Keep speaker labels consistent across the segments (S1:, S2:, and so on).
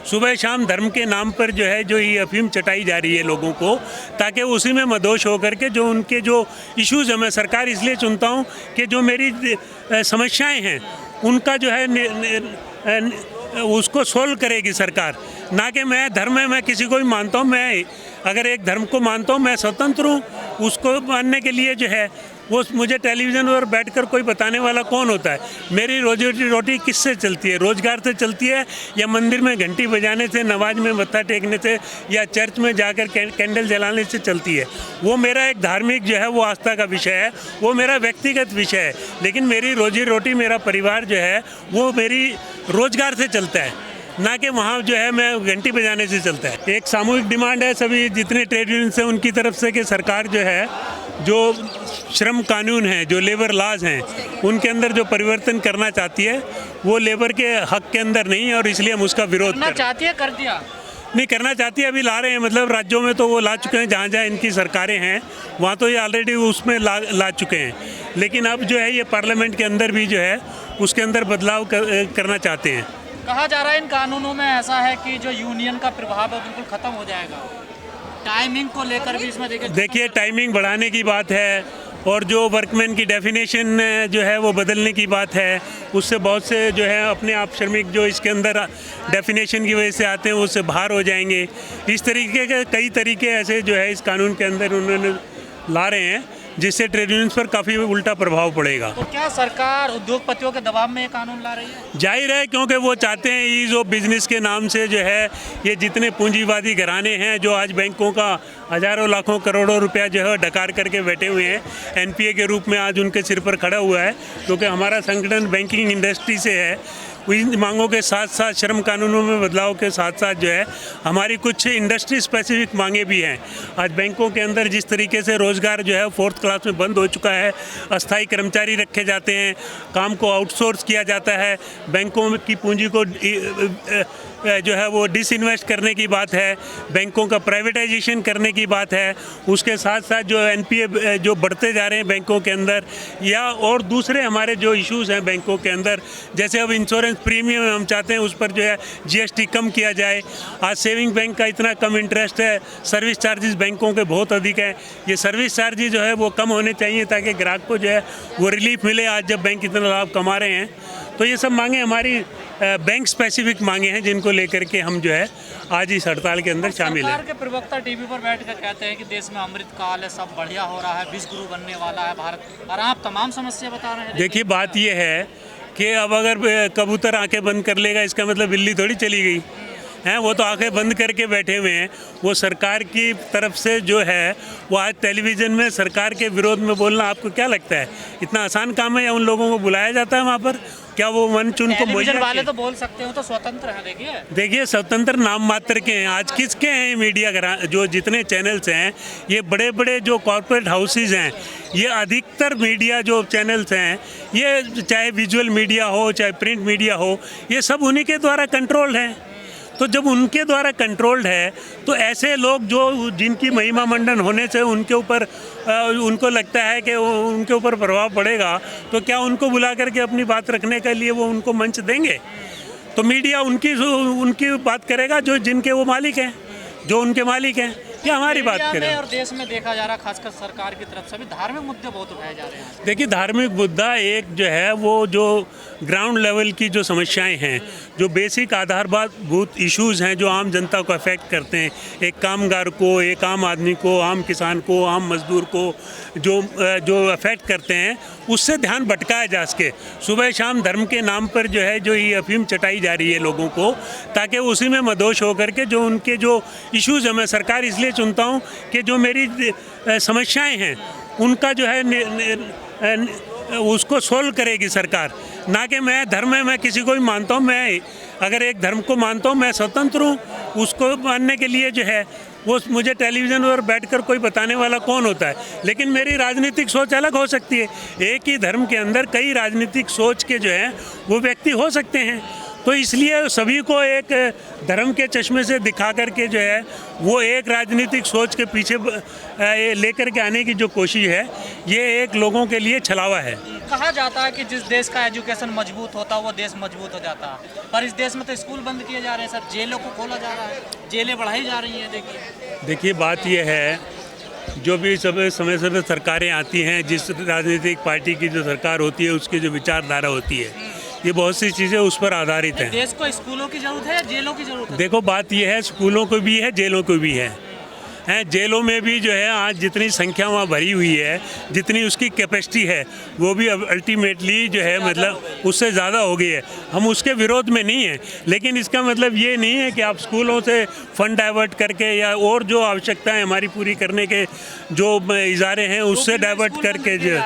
S1: सुबह शाम धर्म के नाम पर जो है जो ये अफीम चटाई जा रही है लोगों को, ताकि उसी में मदोश होकर के जो उनके जो इश्यूज़ हैं, मैं सरकार इसलिए चुनता हूँ कि जो मेरी समस्याएं हैं उनका जो है उसको सोल्व करेगी सरकार, ना कि मैं धर्म में मैं किसी को भी मानता हूँ। मैं अगर एक धर्म को मानता हूँ, मैं स्वतंत्र हूँ, उसको मानने के लिए जो है वो मुझे टेलीविज़न पर बैठकर कोई बताने वाला कौन होता है। मेरी रोजी रोटी किससे चलती है? रोजगार से चलती है, या मंदिर में घंटी बजाने से, नमाज में मत्था टेकने से, या चर्च में जाकर कैंडल जलाने से चलती है। वो मेरा एक धार्मिक जो है वो आस्था का विषय है, वो मेरा व्यक्तिगत विषय है। लेकिन मेरी रोजी रोटी, मेरा परिवार जो है वो मेरी रोजगार से चलता है, ना कि वहाँ जो है मैं घंटी बजाने से चलता है। एक सामूहिक डिमांड है सभी जितने ट्रेड यूनियंस हैं उनकी तरफ से कि सरकार जो है जो श्रम कानून है, जो लेबर लॉज हैं, उनके अंदर जो परिवर्तन करना चाहती है वो लेबर के हक के अंदर नहीं है, और इसलिए हम उसका विरोध करना
S2: चाहती है। कर दिया
S1: नहीं, करना चाहती है, अभी ला रहे हैं। मतलब राज्यों में तो वो ला चुके हैं, जहाँ जहाँ इनकी सरकारें हैं वहाँ तो ये ऑलरेडी उसमें ला चुके हैं। लेकिन अब जो है ये पार्लियामेंट के अंदर भी जो है उसके अंदर बदलाव करना चाहते हैं।
S2: कहा जा रहा है इन कानूनों में ऐसा है कि जो यूनियन का प्रभाव है बिल्कुल खत्म हो जाएगा। टाइमिंग को लेकर भी इसमें
S1: देखिए टाइमिंग बढ़ाने की बात है, और जो वर्कमैन की डेफिनेशन जो है वो बदलने की बात है। उससे बहुत से जो है अपने आप श्रमिक जो इसके अंदर डेफिनेशन की वजह से आते हैं उससे बाहर हो जाएंगे। इस तरीके के कई तरीके ऐसे जो है इस कानून के अंदर उन्होंने ला रहे हैं, जिससे ट्रेड यूनियंस पर काफ़ी उल्टा प्रभाव पड़ेगा।
S2: तो क्या सरकार उद्योगपतियों के दबाव में ये कानून ला रही है?
S1: जाहिर है, क्योंकि वो चाहते हैं ईज ऑफ बिजनेस के नाम से जो है ये जितने पूंजीवादी घराने हैं जो आज बैंकों का हज़ारों लाखों करोड़ों रुपया जो है डकार करके बैठे हुए हैं, एनपीए के रूप में आज उनके सिर पर खड़ा हुआ है। क्योंकि हमारा संगठन बैंकिंग इंडस्ट्री से है, इन मांगों के साथ साथ श्रम कानूनों में बदलाव के साथ साथ जो है हमारी कुछ इंडस्ट्री स्पेसिफिक मांगे भी हैं। आज बैंकों के अंदर जिस तरीके से रोज़गार जो है 4th क्लास में बंद हो चुका है, अस्थायी कर्मचारी रखे जाते हैं, काम को आउटसोर्स किया जाता है, बैंकों की पूंजी को जो है वो डिसइन्वेस्ट करने की बात है, बैंकों का प्राइवेटाइजेशन करने की बात है। उसके साथ साथ जो एनपीए जो बढ़ते जा रहे हैं बैंकों के अंदर, या और दूसरे हमारे जो इश्यूज़ हैं बैंकों के अंदर, जैसे अब इंश्योरेंस प्रीमियम हम चाहते हैं उस पर जो है जीएसटी कम किया जाए। आज सेविंग बैंक का इतना कम इंटरेस्ट है, सर्विस चार्जेस बैंकों के बहुत अधिक हैं। ये सर्विस चार्जेस जो है वो कम होने चाहिए ताकि ग्राहक को जो है वो रिलीफ मिले, आज जब बैंक इतना लाभ कमा रहे हैं। तो ये सब मांगे हमारी बैंक स्पेसिफिक मांगे हैं, जिनको लेकर के हम जो है आज इस हड़ताल के अंदर शामिल हैं।
S2: सरकार के प्रवक्ता टीवी पर बैठ कर कहते हैं कि देश में अमृत काल है, सब बढ़िया हो रहा है, विश्व गुरु बनने वाला है भारत, और आप तमाम समस्या बता रहे हैं।
S1: देखिए बात ये है कि अब अगर कबूतर आंखें बंद कर लेगा इसका मतलब बिल्ली थोड़ी चली गई हैं। वो तो आंखें बंद करके बैठे हुए हैं। वो सरकार की तरफ से जो है वो आज टेलीविज़न में सरकार के विरोध में बोलना आपको क्या लगता है इतना आसान काम है, या उन लोगों को बुलाया जाता है वहाँ पर? क्या वो मन चुन को
S2: टेलीविजन वाले तो बोल सकते हो, तो स्वतंत्र है। देखिए
S1: स्वतंत्र नाम मात्र के हैं। आज किसके हैं मीडिया घर, जो जितने चैनल्स हैं, ये बड़े बड़े जो कॉर्पोरेट हाउसेज हैं, ये अधिकतर मीडिया जो चैनल्स हैं, ये चाहे विजुअल मीडिया हो चाहे प्रिंट मीडिया हो, ये सब उन्हीं के द्वारा कंट्रोल्ड हैं। तो जब उनके द्वारा कंट्रोल्ड है तो ऐसे लोग जो जिनकी महिमा मंडन होने से उनके ऊपर उनको लगता है कि उनके ऊपर प्रभाव पड़ेगा, तो क्या उनको बुला करके अपनी बात रखने के लिए वो उनको मंच देंगे? तो मीडिया उनकी बात करेगा जो जिनके वो मालिक हैं, जो उनके मालिक हैं, क्या हमारी बात करें?
S2: और देश में देखा जा रहा है खासकर सरकार की तरफ से भी धार्मिक मुद्दे बहुत उठाए जा रहे हैं।
S1: देखिए धार्मिक मुद्दा एक जो है वो जो ग्राउंड लेवल की जो समस्याएं हैं, जो बेसिक आधारभूत इश्यूज़ हैं जो आम जनता को अफेक्ट करते हैं, एक कामगार को, एक आम आदमी को, आम किसान को, आम मजदूर को जो अफेक्ट करते हैं, उससे ध्यान भटकाया जा सके। सुबह शाम धर्म के नाम पर जो है जो ये अफीम चटाई जा रही है लोगों को, ताकि उसी में मदोश होकर के जो उनके जो इश्यूज़ हैं, मैं सरकार इसलिए चुनता हूँ कि जो मेरी समस्याएं हैं उनका जो है उसको सोल्व करेगी सरकार, ना कि मैं धर्म में मैं किसी को भी मानता हूँ। मैं अगर एक धर्म को मानता हूँ, मैं स्वतंत्र हूँ, उसको मानने के लिए जो है वो मुझे टेलीविज़न पर बैठकर कोई बताने वाला कौन होता है। लेकिन मेरी राजनीतिक सोच अलग हो सकती है। एक ही धर्म के अंदर कई राजनीतिक सोच के जो है वो व्यक्ति हो सकते हैं। तो इसलिए सभी को एक धर्म के चश्मे से दिखा करके जो है वो एक राजनीतिक सोच के पीछे लेकर के आने की जो कोशिश है, ये एक लोगों के लिए छलावा है।
S2: कहा जाता है कि जिस देश का एजुकेशन मजबूत होता है वो देश मजबूत हो जाता है, पर इस देश में तो स्कूल बंद किए जा रहे हैं सर, जेलों को खोला जा रहा है, जेलें बढ़ाई जा रही हैं।
S1: देखिए बात यह है, जो भी समय समय सरकारें आती हैं, जिस राजनीतिक पार्टी की जो सरकार होती है उसकी जो विचारधारा होती है, ये बहुत सी चीज़ें उस पर आधारित हैं।
S2: देश को स्कूलों की जरूरत है या जेलों की जरूरत है? देखो
S1: बात यह है, स्कूलों को भी है, जेलों को भी है। जेलों में भी जो है आज जितनी संख्या वहाँ भरी हुई है, जितनी उसकी कैपेसिटी है, वो भी अब अल्टीमेटली जो है मतलब उससे ज़्यादा हो गई है। हम उसके विरोध में नहीं हैं, लेकिन इसका मतलब ये नहीं है कि आप स्कूलों से फंड डाइवर्ट करके या और जो आवश्यकताएं हमारी पूरी करने के जो इजारे हैं उससे डाइवर्ट करके जो,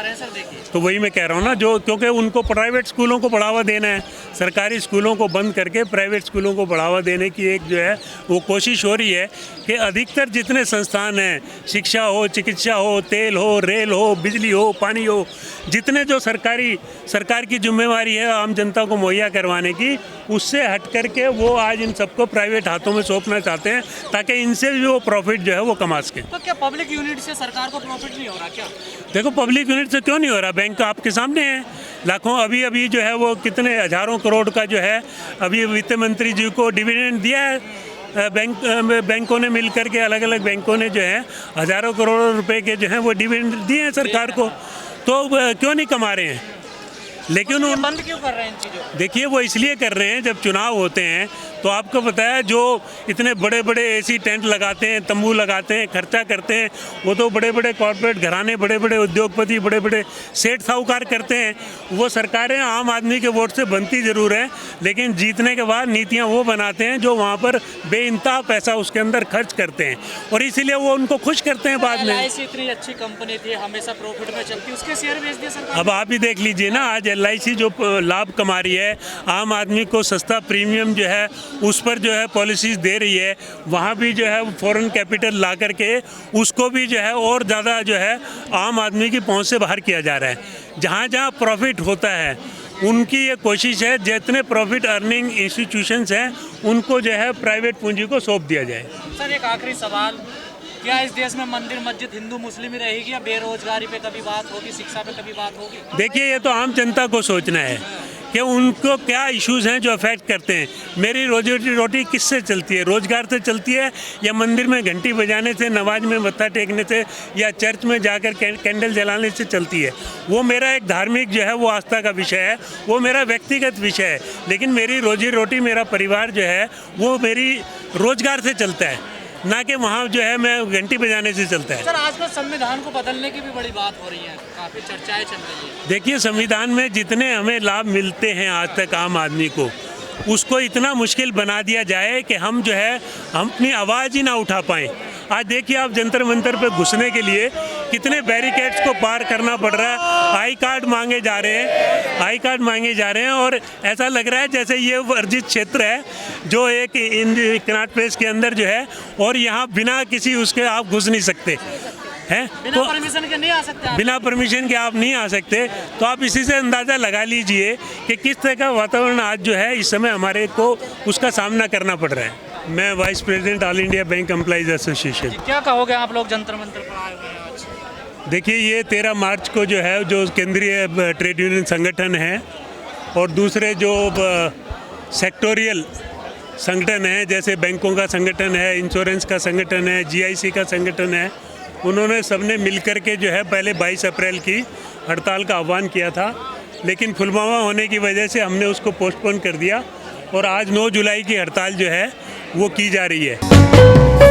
S1: तो वही मैं कह रहा हूँ ना, जो क्योंकि उनको प्राइवेट स्कूलों को बढ़ावा देना है, सरकारी स्कूलों को बंद करके प्राइवेट स्कूलों को बढ़ावा देने की एक जो है वो कोशिश हो रही है कि अधिकतर जितने संस्थान हैं, शिक्षा हो, चिकित्सा हो, तेल हो, रेल हो, बिजली हो, पानी हो, जितने जो सरकार की जिम्मेवारी है आम जनता को मुहैया करवाने की, उससे हट करके वो आज इन सबको प्राइवेट हाथों में सौंपना चाहते हैं ताकि इनसे भी वो प्रॉफिट जो है वो कमा सके।
S2: तो क्या पब्लिक यूनिट से सरकार को प्रॉफिट नहीं हो रहा क्या?
S1: देखो पब्लिक यूनिट से क्यों नहीं हो रहा, बैंक आपके सामने है, लाखों अभी जो है वो कितने हजारों करोड़ का जो है अभी वित्त मंत्री जी को डिविडेंड दिया है। बैंकों ने मिलकर के अलग अलग बैंकों ने जो है हजारों करोड़ों रुपए के जो है वो डिविडेंड दिए हैं सरकार को, तो क्यों नहीं कमा रहे हैं? लेकिन
S2: वो बंद क्यों कर रहे हैं इन चीज़ों?
S1: देखिए वो इसलिए कर रहे हैं, जब चुनाव होते हैं तो आपको पता है जो इतने बड़े बड़े एसी टेंट लगाते हैं, तंबू लगाते हैं, खर्चा करते हैं, वो तो बड़े बड़े कॉर्पोरेट घराने, बड़े बड़े उद्योगपति, बड़े बड़े सेठ साहूकार करते हैं। वो सरकारें आम आदमी के वोट से बनती ज़रूर हैं, लेकिन जीतने के बाद नीतियाँ वो बनाते हैं जो वहाँ पर बेइंतहा पैसा उसके अंदर खर्च करते हैं, और इसीलिए वो उनको खुश करते हैं बाद में।
S2: LIC इतनी अच्छी कंपनी थी, हमेशा प्रॉफिट में चलती, उसके शेयर बेच दिए सरकार।
S1: अब आप ही देख लीजिए ना, आज LIC जो लाभ कमा रही है, आम आदमी को सस्ता प्रीमियम जो है उस पर जो है पॉलिसीज दे रही है, वहाँ भी जो है फॉरेन कैपिटल ला करके उसको भी जो है और ज़्यादा जो है आम आदमी की पहुँच से बाहर किया जा रहा है। जहाँ जहाँ प्रॉफिट होता है उनकी ये कोशिश है जितने प्रॉफिट अर्निंग इंस्टीट्यूशंस हैं उनको जो है प्राइवेट पूंजी को सौंप दिया जाए।
S2: सर एक आखिरी सवाल, क्या इस देश में मंदिर मस्जिद हिंदू मुस्लिम ही रहेगी या बेरोजगारी पे कभी बात होगी, शिक्षा पे कभी बात होगी?
S1: देखिए ये तो आम जनता को सोचना है कि उनको क्या इश्यूज हैं जो अफेक्ट करते हैं। मेरी रोजी रोटी किससे चलती है? रोजगार से चलती है या मंदिर में घंटी बजाने से, नमाज में मत्था टेकने से या चर्च में जाकर कैंडल जलाने से चलती है? वो मेरा एक धार्मिक जो है वो आस्था का विषय है, वो मेरा व्यक्तिगत विषय है, लेकिन मेरी रोजी रोटी, मेरा परिवार जो है वो मेरी रोजगार से चलता है, ना कि वहाँ जो है मैं घंटी बजाने से चलता है।
S2: सर आजकल संविधान को बदलने की भी बड़ी बात हो रही है, काफ़ी चर्चाएं चल रही है।
S1: देखिए संविधान में जितने हमें लाभ मिलते हैं आज तक आम आदमी को, उसको इतना मुश्किल बना दिया जाए कि हम जो है हम अपनी आवाज़ ही ना उठा पाएँ। आज देखिए आप जंतर मंतर पे घुसने के लिए कितने बैरिकेड्स को पार करना पड़ रहा है, आई कार्ड मांगे जा रहे हैं और ऐसा लग रहा है जैसे ये वर्जित क्षेत्र है जो एक कनॉट प्लेस के अंदर जो है, और यहाँ बिना किसी उसके आप घुस नहीं सकते हैं,
S2: बिना परमिशन के नहीं आ सकते।
S1: बिना परमिशन के आप नहीं आ सकते। तो आप इसी से अंदाज़ा लगा लीजिए कि किस तरह का वातावरण आज जो है इस समय हमारे को उसका सामना करना पड़ रहा है। मैं vice president all India bank employees association.
S2: क्या कहोगे आप लोग जंतर मंतर पर आए हुए हैं आज?
S1: देखिए ये 13 मार्च को जो है जो केंद्रीय ट्रेड यूनियन संगठन है और दूसरे जो सेक्टोरियल संगठन है, जैसे बैंकों का संगठन है, इंश्योरेंस का संगठन है, GIC का संगठन है, उन्होंने सबने मिलकर के जो है पहले 22 अप्रैल की हड़ताल का आह्वान किया था, लेकिन पुलवामा होने की वजह से हमने उसको पोस्टपोन कर दिया और आज 9 जुलाई की हड़ताल जो है वो की जा रही है।